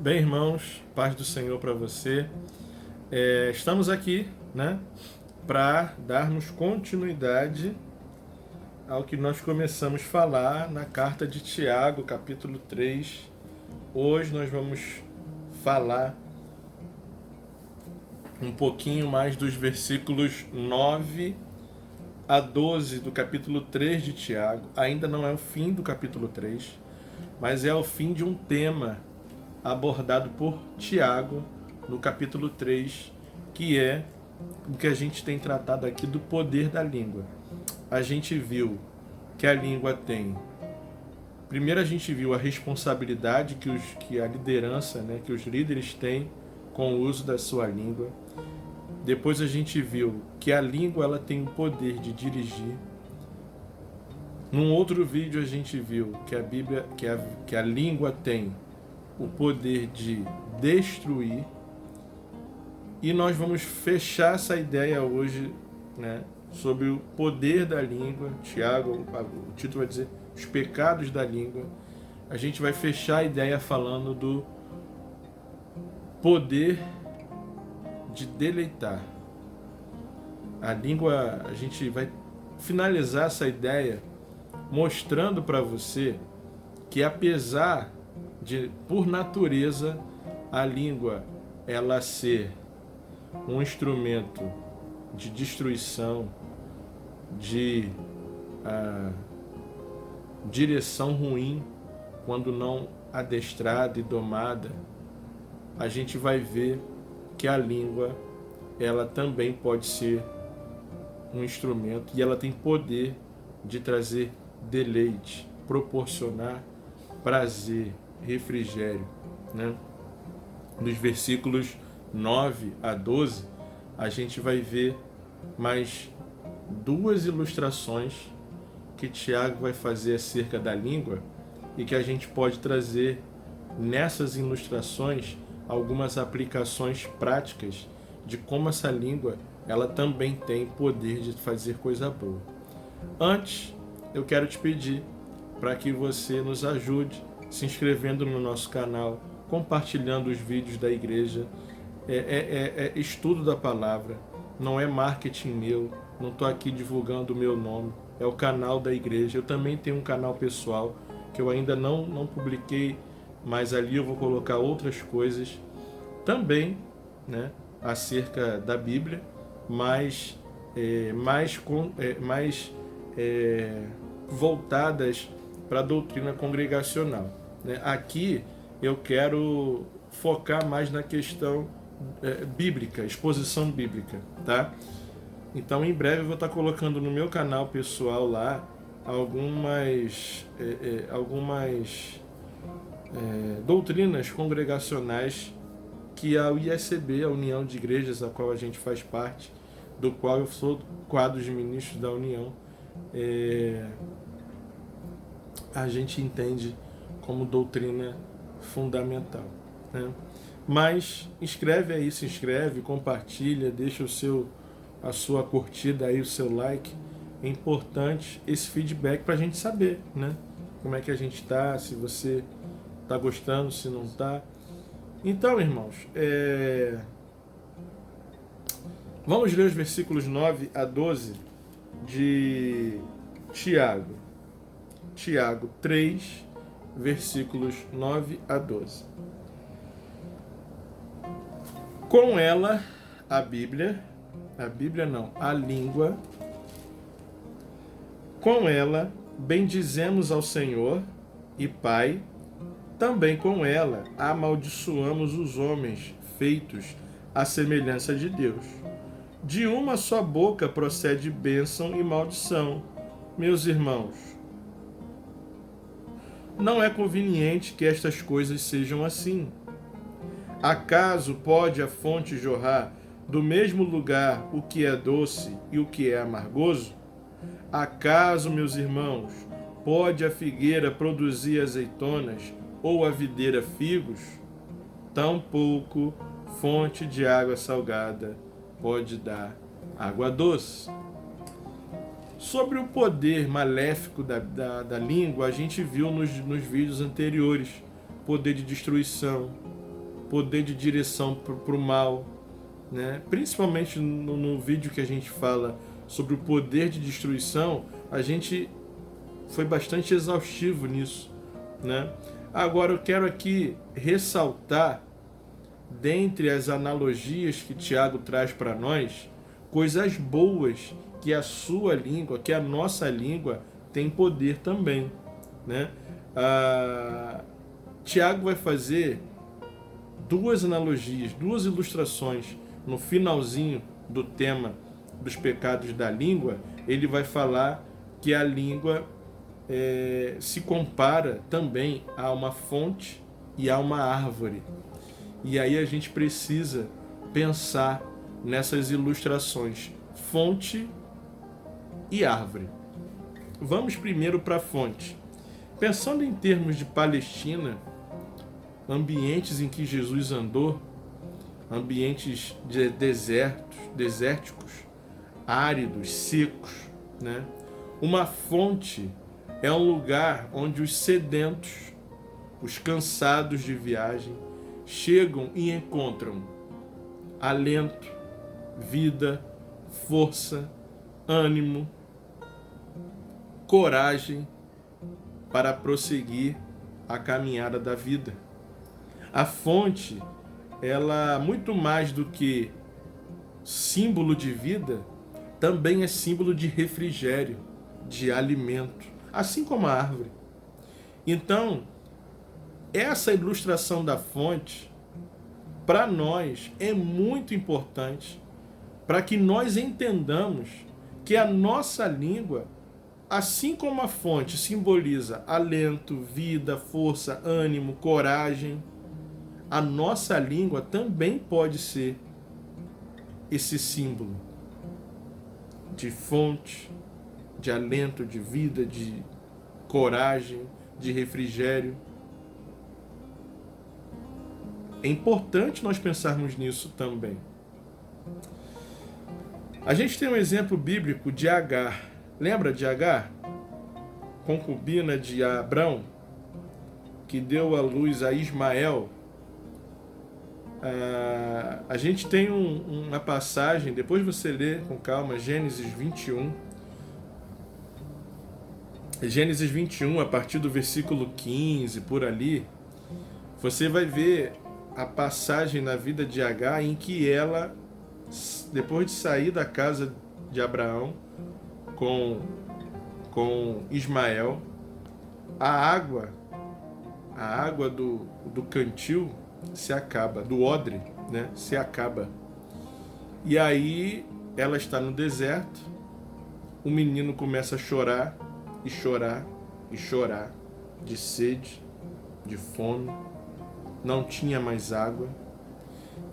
Bem, irmãos, paz do Senhor para você. Estamos aqui, né, para darmos continuidade ao que nós começamos a falar na carta de Tiago, capítulo 3. Hoje nós vamos falar um pouquinho mais dos versículos 9 a 12 do capítulo 3 de Tiago. Ainda não é o fim do capítulo 3, mas é o fim de um tema abordado por Tiago no capítulo 3, que é o que a gente tem tratado aqui do poder da língua. A gente viu que a língua tem... Primeiro a gente viu a responsabilidade que a liderança, né, que os líderes têm com o uso da sua língua. Depois a gente viu que a língua ela tem o poder de dirigir. Num outro vídeo a gente viu que a Bíblia, que a língua tem o poder de destruir. E nós vamos fechar essa ideia hoje, né, sobre o poder da língua. Tiago, o título vai dizer os pecados da língua. A gente vai fechar a ideia falando do poder de deleitar. A língua, a gente vai finalizar essa ideia mostrando para você que apesar de, por natureza, a língua ela ser um instrumento de destruição, de direção ruim, quando não adestrada e domada, a gente vai ver que a língua ela também pode ser um instrumento e ela tem poder de trazer deleite, proporcionar prazer, refrigério, né? Nos versículos 9 a 12, a gente vai ver mais duas ilustrações que Tiago vai fazer acerca da língua e que a gente pode trazer nessas ilustrações algumas aplicações práticas de como essa língua ela também tem poder de fazer coisa boa. Antes, eu quero te pedir para que você nos ajude se inscrevendo no nosso canal, compartilhando os vídeos da igreja. É estudo da palavra, não é marketing meu, não estou aqui divulgando o meu nome, é o canal da igreja. Eu também tenho um canal pessoal que eu ainda não publiquei, mas ali eu vou colocar outras coisas também, né, acerca da Bíblia, mais voltadas para a doutrina congregacional, né? Aqui eu quero focar mais na questão bíblica, exposição bíblica, tá? Então em breve eu vou estar colocando no meu canal pessoal lá algumas doutrinas congregacionais que a ISB, a União de Igrejas, a qual a gente faz parte, do qual eu sou quadro de ministros da União, a gente entende como doutrina fundamental, né? Mas inscreve aí, se inscreve, compartilha, deixa a sua curtida aí, o seu like. É importante esse feedback para a gente saber, né, como é que a gente está, se você está gostando, se não está. Então, irmãos, vamos ler os versículos 9 a 12 de Tiago. Tiago 3, versículos 9 a 12. Com ela, a língua, com ela bendizemos ao Senhor e Pai, também com ela amaldiçoamos os homens feitos à semelhança de Deus. De uma só boca procede bênção e maldição. Meus irmãos, não é conveniente que estas coisas sejam assim. Acaso pode a fonte jorrar do mesmo lugar o que é doce e o que é amargoso? Acaso, meus irmãos, pode a figueira produzir azeitonas ou a videira figos? Tampouco fonte de água salgada pode dar água doce. Sobre o poder maléfico da língua, a gente viu nos vídeos anteriores. Poder de destruição, poder de direção para o mal, né? Principalmente no vídeo que a gente fala sobre o poder de destruição, a gente foi bastante exaustivo nisso, né? Agora eu quero aqui ressaltar, dentre as analogias que Tiago traz para nós, coisas boas que a sua língua, que a nossa língua tem poder também, né? Tiago vai fazer duas analogias, duas ilustrações no finalzinho do tema dos pecados da língua. Ele vai falar que a língua se compara também a uma fonte e a uma árvore. E aí a gente precisa pensar nessas ilustrações, fonte e árvore. Vamos primeiro para a fonte. Pensando em termos de Palestina, ambientes em que Jesus andou, ambientes desérticos, áridos, secos, né? Uma fonte é um lugar onde os sedentos, os cansados de viagem, chegam e encontram alento, vida, força, ânimo, coragem para prosseguir a caminhada da vida. A fonte, ela, muito mais do que símbolo de vida, também é símbolo de refrigério, de alimento, assim como a árvore. Então, essa ilustração da fonte, para nós, é muito importante para que nós entendamos que a nossa língua, assim como a fonte simboliza alento, vida, força, ânimo, coragem, a nossa língua também pode ser esse símbolo de fonte, de alento, de vida, de coragem, de refrigério. É importante nós pensarmos nisso também. A gente tem um exemplo bíblico de Agar. Lembra de Agar? Concubina de Abrão, que deu à luz a Ismael. A gente tem uma passagem, depois você lê com calma, Gênesis 21. Gênesis 21, a partir do versículo 15, por ali, você vai ver a passagem na vida de Agar em que ela, depois de sair da casa de Abraão com Ismael, a água do cantil se acaba, do odre, né, se acaba. E aí ela está no deserto, o menino começa a chorar, e chorar, e chorar, de sede, de fome, não tinha mais água,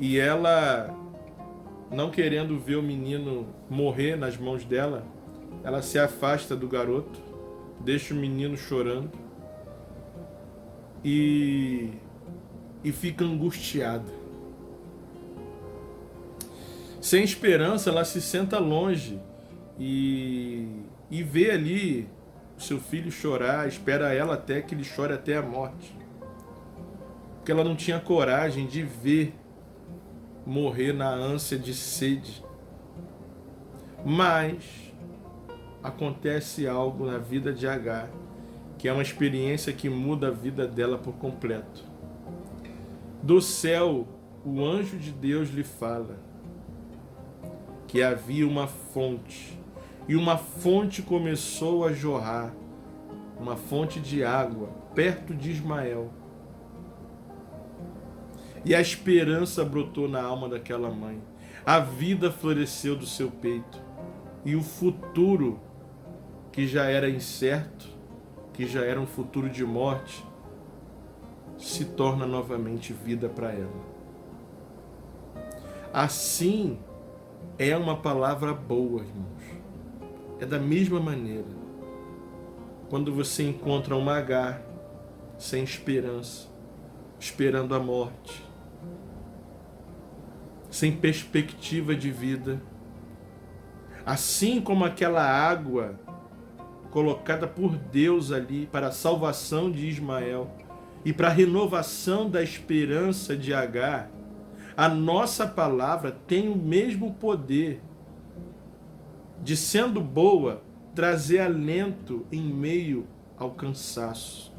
e ela, não querendo ver o menino morrer nas mãos dela, ela se afasta do garoto, deixa o menino chorando, e fica angustiada. Sem esperança, ela se senta longe e vê ali o seu filho chorar, espera ela até que ele chore até a morte. Porque ela não tinha coragem de ver morrer na ânsia de sede. Mas acontece algo na vida de Agar, que é uma experiência que muda a vida dela por completo. Do céu, o anjo de Deus lhe fala que havia uma fonte, e uma fonte começou a jorrar, uma fonte de água, perto de Ismael. E a esperança brotou na alma daquela mãe. A vida floresceu do seu peito. E o futuro, que já era incerto, que já era um futuro de morte, se torna novamente vida para ela. Assim é uma palavra boa, irmãos. É da mesma maneira. Quando você encontra uma Agar sem esperança, esperando a morte, sem perspectiva de vida, assim como aquela água colocada por Deus ali para a salvação de Ismael, e para a renovação da esperança de Agar, a nossa palavra tem o mesmo poder de, sendo boa, trazer alento em meio ao cansaço,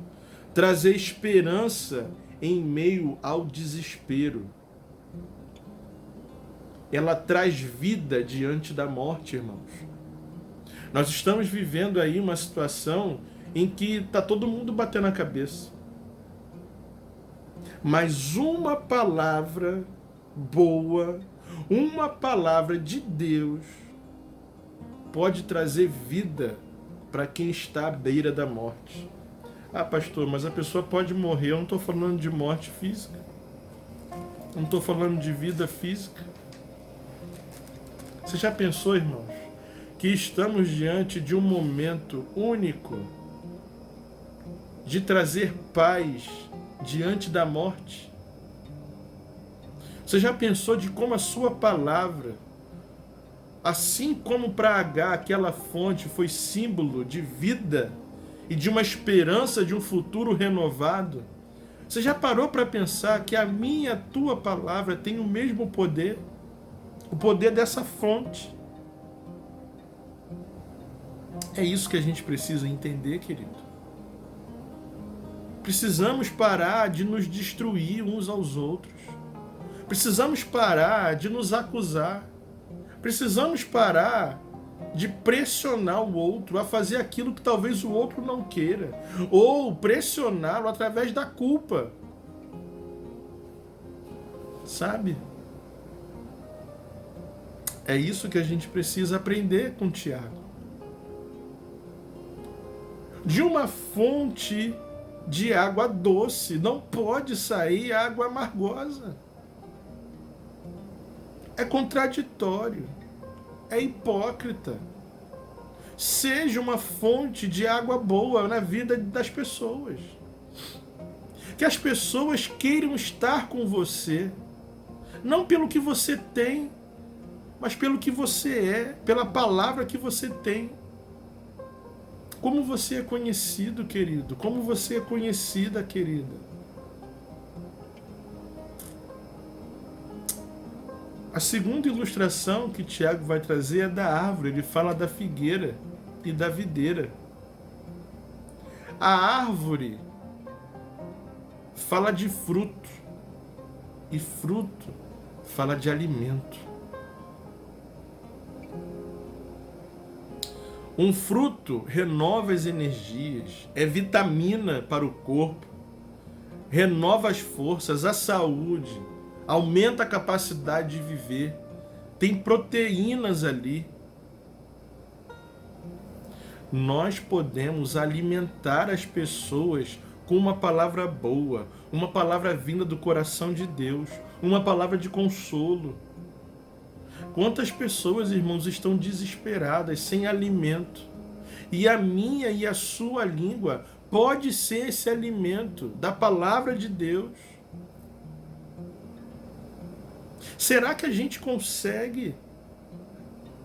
trazer esperança em meio ao desespero. Ela traz vida diante da morte, irmãos. Nós estamos vivendo aí uma situação em que está todo mundo batendo a cabeça. Mas uma palavra boa, uma palavra de Deus, pode trazer vida para quem está à beira da morte. Ah, pastor, mas a pessoa pode morrer. Eu não estou falando de morte física. Não estou falando de vida física. Você já pensou, irmãos, que estamos diante de um momento único de trazer paz diante da morte? Você já pensou de como a sua palavra, assim como para Agar aquela fonte foi símbolo de vida e de uma esperança de um futuro renovado? Você já parou para pensar que a minha e a tua palavra tem o mesmo poder? O poder dessa fonte. É isso que a gente precisa entender, querido. Precisamos parar de nos destruir uns aos outros. Precisamos parar de nos acusar. Precisamos parar de pressionar o outro a fazer aquilo que talvez o outro não queira, ou pressioná-lo através da culpa. Sabe? É isso que a gente precisa aprender com Tiago. De uma fonte de água doce não pode sair água amargosa. É contraditório, é hipócrita. Seja uma fonte de água boa na vida das pessoas. Que as pessoas queiram estar com você, não pelo que você tem, mas pelo que você é, pela palavra que você tem. Como você é conhecido, querido? Como você é conhecida, querida? A segunda ilustração que Tiago vai trazer é da árvore. Ele fala da figueira e da videira. A árvore fala de fruto, e fruto fala de alimento. Um fruto renova as energias, é vitamina para o corpo, renova as forças, a saúde, aumenta a capacidade de viver, tem proteínas ali. Nós podemos alimentar as pessoas com uma palavra boa, uma palavra vinda do coração de Deus, uma palavra de consolo. Quantas pessoas, irmãos, estão desesperadas, sem alimento? E a minha e a sua língua pode ser esse alimento da palavra de Deus. Será que a gente consegue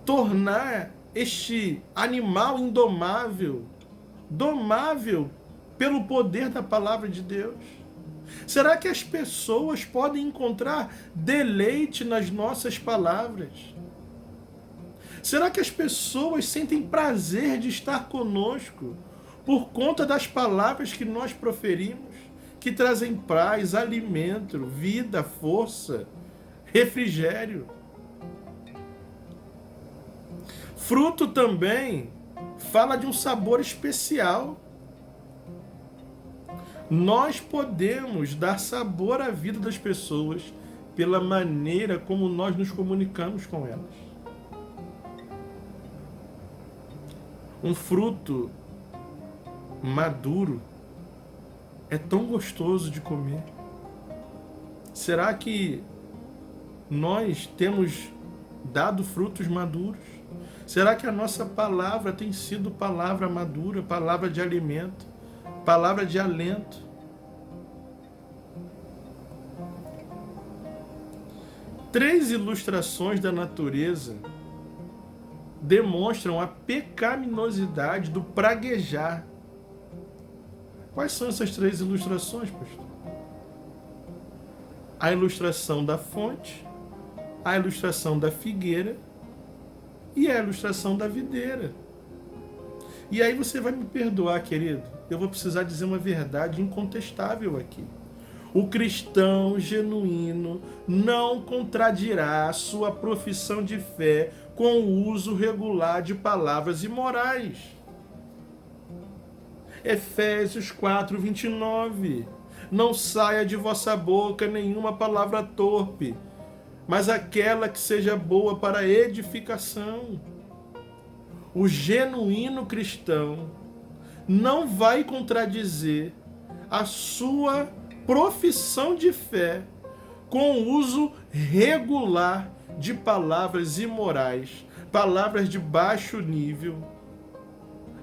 tornar este animal indomável, domável pelo poder da palavra de Deus? Será que as pessoas podem encontrar deleite nas nossas palavras? Será que as pessoas sentem prazer de estar conosco por conta das palavras que nós proferimos, que trazem paz, alimento, vida, força, refrigério? Fruto também fala de um sabor especial. Nós podemos dar sabor à vida das pessoas pela maneira como nós nos comunicamos com elas. Um fruto maduro é tão gostoso de comer. Será que nós temos dado frutos maduros? Será que a nossa palavra tem sido palavra madura, palavra de alimento, palavra de alento? Três ilustrações da natureza demonstram a pecaminosidade do praguejar, Quais são essas 3 ilustrações, pastor? A ilustração da fonte, a ilustração da figueira e a ilustração da videira. E aí você vai me perdoar, querido, eu vou precisar dizer uma verdade incontestável aqui. O cristão genuíno não contradirá sua profissão de fé com o uso regular de palavras imorais. Efésios 4:29. Não saia de vossa boca nenhuma palavra torpe, mas aquela que seja boa para edificação. O genuíno cristão não vai contradizer a sua profissão de fé com o uso regular de palavras imorais, palavras de baixo nível,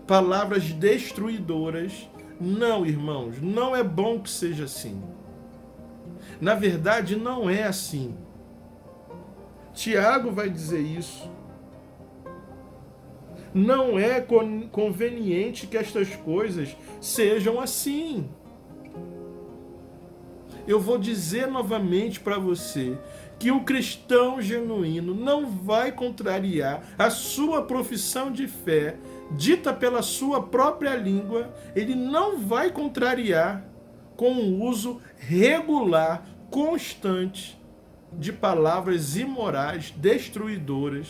palavras destruidoras. Não, irmãos, não é bom que seja assim. Na verdade, não é assim. Tiago vai dizer isso. Não é conveniente que estas coisas sejam assim. Eu vou dizer novamente para você que o cristão genuíno não vai contrariar a sua profissão de fé, dita pela sua própria língua, ele não vai contrariar com o uso regular, constante, de palavras imorais, destruidoras.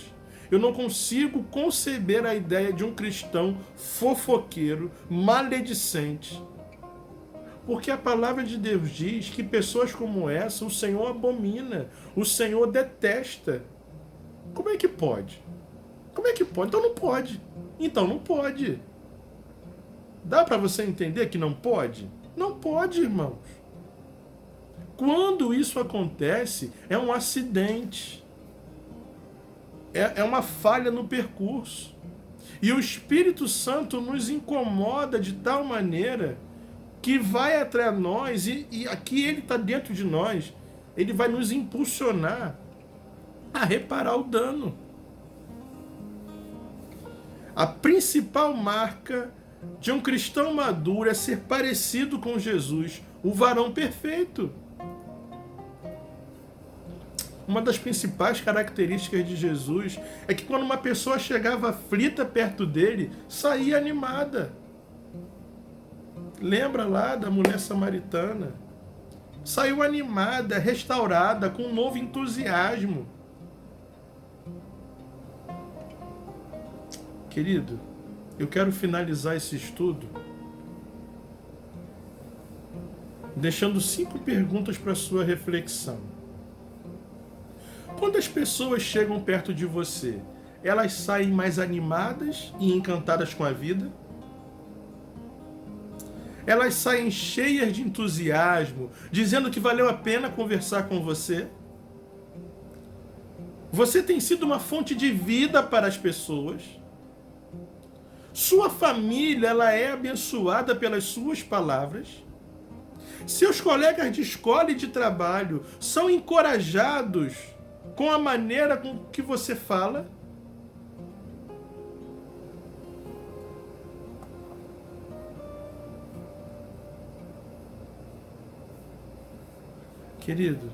Eu não consigo conceber a ideia de um cristão fofoqueiro, maledicente. Porque a palavra de Deus diz que pessoas como essa o Senhor abomina, o Senhor detesta. Como é que pode? Como é que pode? Então não pode. Então não pode. Dá para você entender que não pode? Não pode, irmãos. Quando isso acontece, é um acidente. É uma falha no percurso. E o Espírito Santo nos incomoda de tal maneira que vai atrás de nós, e aqui ele está dentro de nós, ele vai nos impulsionar a reparar o dano. A principal marca de um cristão maduro é ser parecido com Jesus, o varão perfeito. Uma das principais características de Jesus é que quando uma pessoa chegava aflita perto dele, saía animada. Lembra lá da mulher samaritana? Saiu animada, restaurada, com um novo entusiasmo. Querido, eu quero finalizar esse estudo deixando 5 perguntas para sua reflexão. Quando as pessoas chegam perto de você, elas saem mais animadas e encantadas com a vida? Elas saem cheias de entusiasmo, dizendo que valeu a pena conversar com você? Você tem sido uma fonte de vida para as pessoas? Sua família, ela é abençoada pelas suas palavras? Seus colegas de escola e de trabalho são encorajados com a maneira com que você fala? Querido,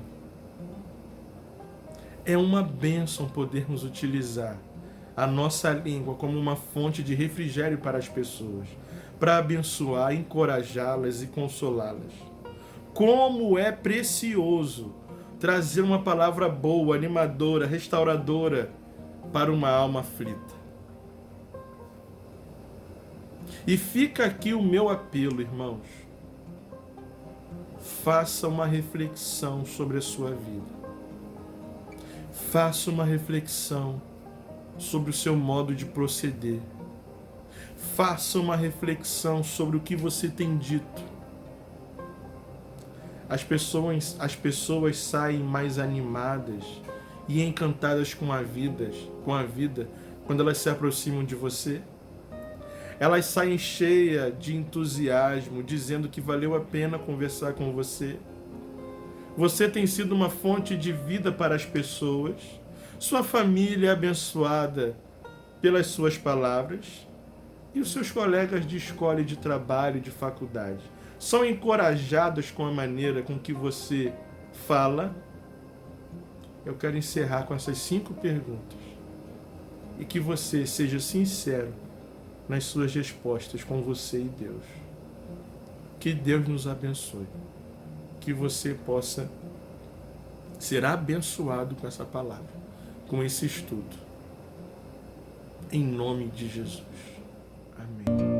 é uma bênção podermos utilizar a nossa língua como uma fonte de refrigério para as pessoas, para abençoar, encorajá-las e consolá-las. Como é precioso trazer uma palavra boa, animadora, restauradora para uma alma aflita. E fica aqui o meu apelo, irmãos. Faça uma reflexão sobre a sua vida. Faça uma reflexão sobre o seu modo de proceder. Faça uma reflexão sobre o que você tem dito. As pessoas saem mais animadas e encantadas com a vida quando elas se aproximam de você. Elas saem cheias de entusiasmo, dizendo que valeu a pena conversar com você. Você tem sido uma fonte de vida para as pessoas. Sua família é abençoada pelas suas palavras. E os seus colegas de escola e de trabalho e de faculdade são encorajadas com a maneira com que você fala? Eu quero encerrar com essas 5 perguntas. E que você seja sincero nas suas respostas com você e Deus. Que Deus nos abençoe. Que você possa ser abençoado com essa palavra, com esse estudo. Em nome de Jesus. Amém.